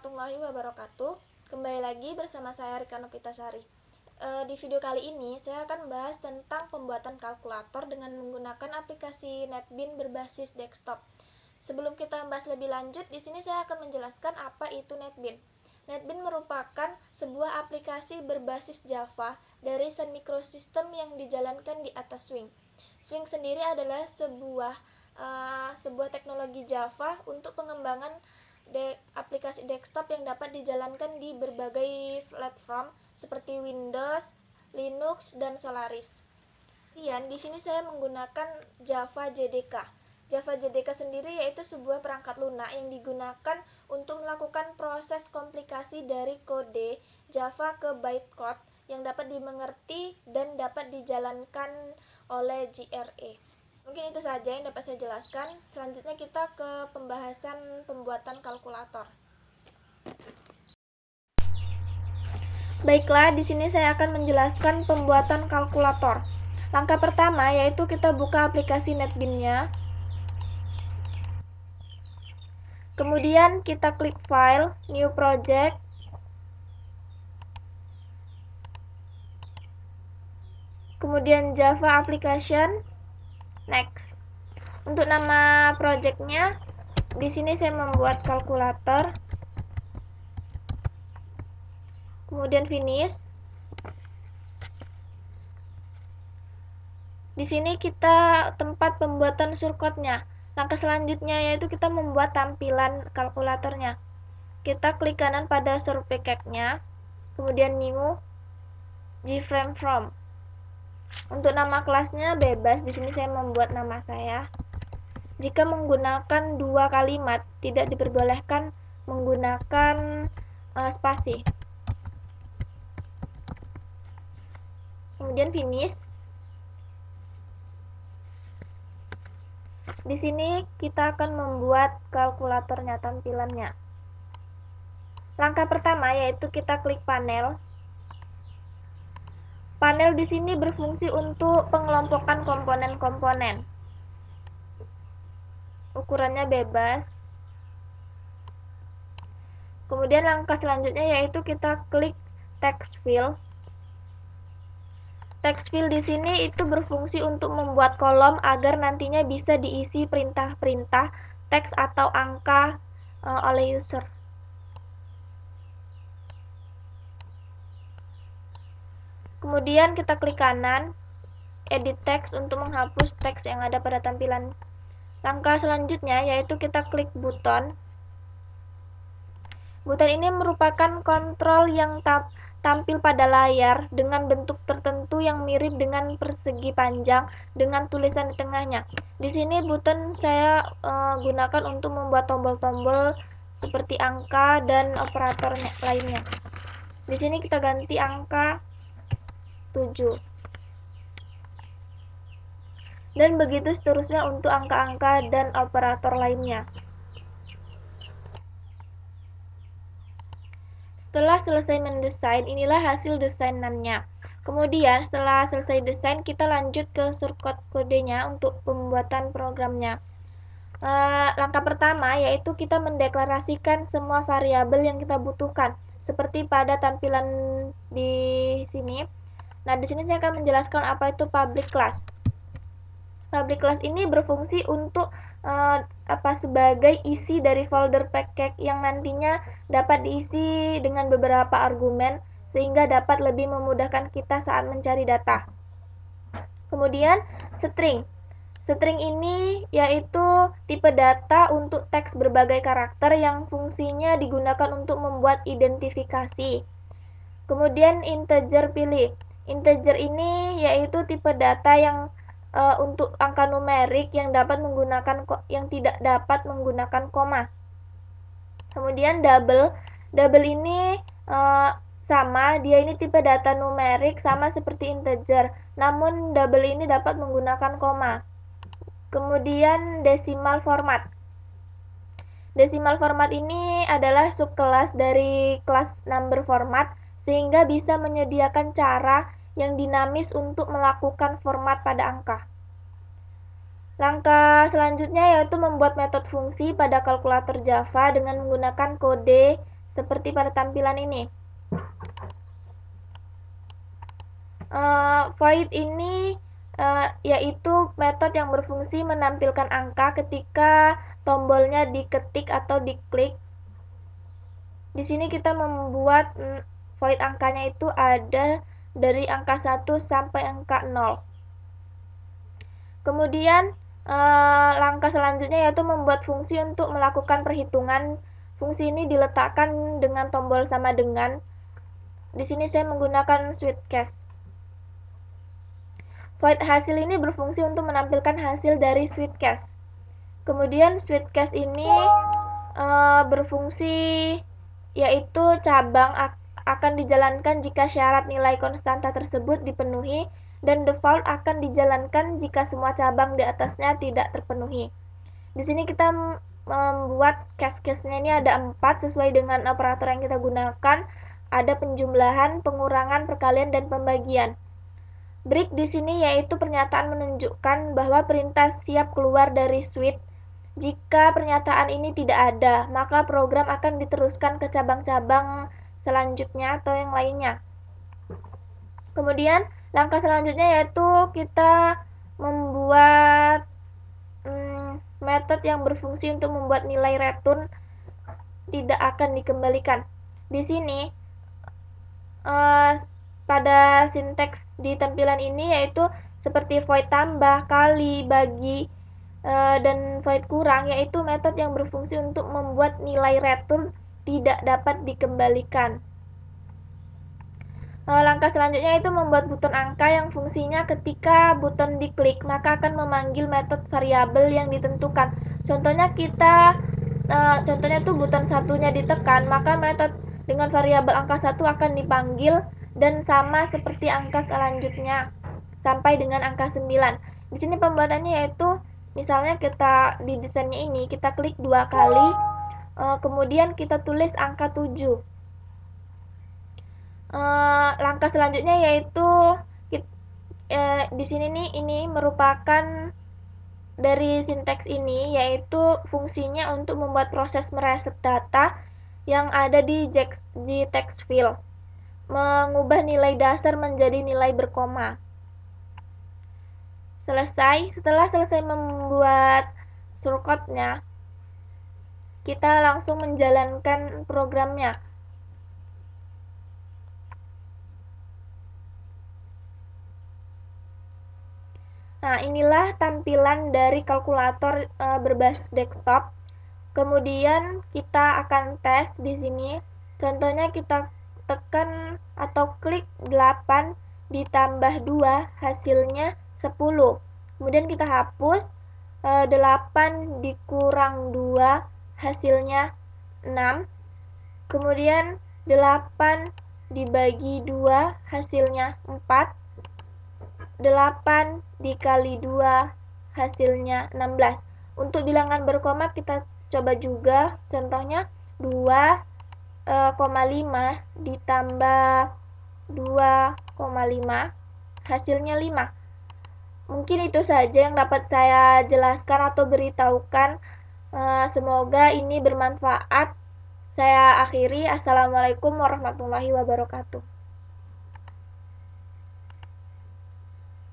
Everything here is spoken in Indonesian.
warahmatullahi wabarakatuh. Kembali lagi bersama saya Rika Novitasari. Di video kali ini saya akan membahas tentang pembuatan kalkulator dengan menggunakan aplikasi NetBean berbasis desktop. Sebelum kita membahas lebih lanjut, di sini saya akan menjelaskan apa itu NetBean. NetBean merupakan sebuah aplikasi berbasis Java dari Sun Microsystem yang dijalankan di atas Swing. Swing sendiri adalah sebuah teknologi Java untuk pengembangan aplikasi desktop yang dapat dijalankan di berbagai platform seperti Windows, Linux, dan Solaris. Kemudian di sini saya menggunakan Java JDK. Java JDK sendiri yaitu sebuah perangkat lunak yang digunakan untuk melakukan proses komplikasi dari kode Java ke bytecode yang dapat dimengerti dan dapat dijalankan oleh JRE. Mungkin itu saja yang dapat saya jelaskan. Selanjutnya kita ke pembahasan pembuatan kalkulator. Baiklah, di sini saya akan menjelaskan pembuatan kalkulator. Langkah pertama yaitu kita buka aplikasi NetBean-nya. Kemudian kita klik File, New Project. Kemudian Java Application. Next. Untuk nama projectnya, di sini saya membuat kalkulator. Kemudian finish. Di sini kita tempat pembuatan shortcut-nya. Langkah selanjutnya yaitu kita membuat tampilan kalkulatornya. Kita klik kanan pada source package-nya, kemudian new, gframe from. Untuk nama kelasnya bebas, di sini saya membuat nama saya. Jika menggunakan dua kalimat, tidak diperbolehkan menggunakan spasi. Kemudian finish. Di sini kita akan membuat kalkulatornya, tampilannya. Langkah pertama yaitu kita klik panel. Panel di sini berfungsi untuk pengelompokan komponen-komponen. Ukurannya bebas. Kemudian langkah selanjutnya yaitu kita klik text field. Text field di sini itu berfungsi untuk membuat kolom agar nantinya bisa diisi perintah-perintah teks atau angka oleh user. Kemudian kita klik kanan, edit text untuk menghapus teks yang ada pada tampilan. Langkah selanjutnya yaitu kita klik button. Button ini merupakan kontrol yang tampil pada layar dengan bentuk tertentu yang mirip dengan persegi panjang dengan tulisan di tengahnya. Di sini button saya gunakan untuk membuat tombol-tombol seperti angka dan operator lainnya. Di sini kita ganti angka 7. Dan begitu seterusnya untuk angka-angka dan operator lainnya. Setelah selesai mendesain, inilah hasil desainannya. Kemudian setelah selesai desain, kita lanjut ke shortcut kodenya untuk pembuatan programnya. Langkah pertama yaitu kita mendeklarasikan semua variabel yang kita butuhkan, seperti pada tampilan di sini. Nah, di sini saya akan menjelaskan apa itu public class. Public class ini berfungsi untuk sebagai isi dari folder package yang nantinya dapat diisi dengan beberapa argumen sehingga dapat lebih memudahkan kita saat mencari data. Kemudian string. String ini yaitu tipe data untuk teks berbagai karakter yang fungsinya digunakan untuk membuat identifikasi. Kemudian integer pilih. Integer ini yaitu tipe data yang untuk angka numerik yang tidak dapat menggunakan koma. Kemudian double ini sama, dia ini tipe data numerik sama seperti integer, namun double ini dapat menggunakan koma. Kemudian decimal format. Decimal format ini adalah subkelas dari kelas number format sehingga bisa menyediakan cara yang dinamis untuk melakukan format pada angka. Langkah selanjutnya yaitu membuat metode fungsi pada kalkulator Java dengan menggunakan kode seperti pada tampilan ini. Void ini yaitu metode yang berfungsi menampilkan angka ketika tombolnya diketik atau diklik. Di sini kita membuat void angkanya itu ada dari angka 1 sampai angka 0. Kemudian langkah selanjutnya yaitu membuat fungsi untuk melakukan perhitungan. Fungsi ini diletakkan dengan tombol sama dengan. Di sini saya menggunakan switchcast. Void hasil ini berfungsi untuk menampilkan hasil dari switchcast. Kemudian switchcast ini berfungsi yaitu cabang akan dijalankan jika syarat nilai konstanta tersebut dipenuhi dan default akan dijalankan jika semua cabang di atasnya tidak terpenuhi. Di sini kita membuat case-case-nya ini ada 4 sesuai dengan operator yang kita gunakan. Ada penjumlahan, pengurangan, perkalian, dan pembagian. Break di sini yaitu pernyataan menunjukkan bahwa perintah siap keluar dari switch. Jika pernyataan ini tidak ada, maka program akan diteruskan ke cabang-cabang selanjutnya atau yang lainnya. Kemudian langkah selanjutnya yaitu kita membuat metode yang berfungsi untuk membuat nilai return tidak akan dikembalikan. Di sini pada sinteks di tampilan ini yaitu seperti void tambah, kali, bagi, dan void kurang, yaitu metode yang berfungsi untuk membuat nilai return tidak dapat dikembalikan. Langkah selanjutnya itu membuat buton angka yang fungsinya ketika buton diklik maka akan memanggil metode variabel yang ditentukan. Contohnya contohnya tuh buton satunya ditekan, maka metode dengan variabel angka 1 akan dipanggil dan sama seperti angka selanjutnya sampai dengan angka 9. Di sini pembuatannya yaitu misalnya kita di desainnya ini kita klik 2 kali, kemudian kita tulis angka 7. Langkah selanjutnya yaitu di sini nih ini merupakan dari sinteks ini yaitu fungsinya untuk membuat proses mereset data yang ada di text field, mengubah nilai dasar menjadi nilai berkoma. Setelah selesai membuat shortcut-nya, kita langsung menjalankan programnya. Nah, inilah tampilan dari kalkulator berbasis desktop. Kemudian kita akan tes di sini. Contohnya kita tekan atau klik 8 ditambah 2 hasilnya 10. Kemudian kita hapus 8 dikurang 2 hasilnya 6. Kemudian 8 dibagi 2 hasilnya 4. 8 dikali 2 hasilnya 16. Untuk bilangan berkoma kita coba juga, contohnya 2,5 ditambah 2,5 hasilnya 5. Mungkin itu saja yang dapat saya jelaskan atau beritahukan. Semoga ini bermanfaat. Saya akhiri. Assalamualaikum warahmatullahi wabarakatuh.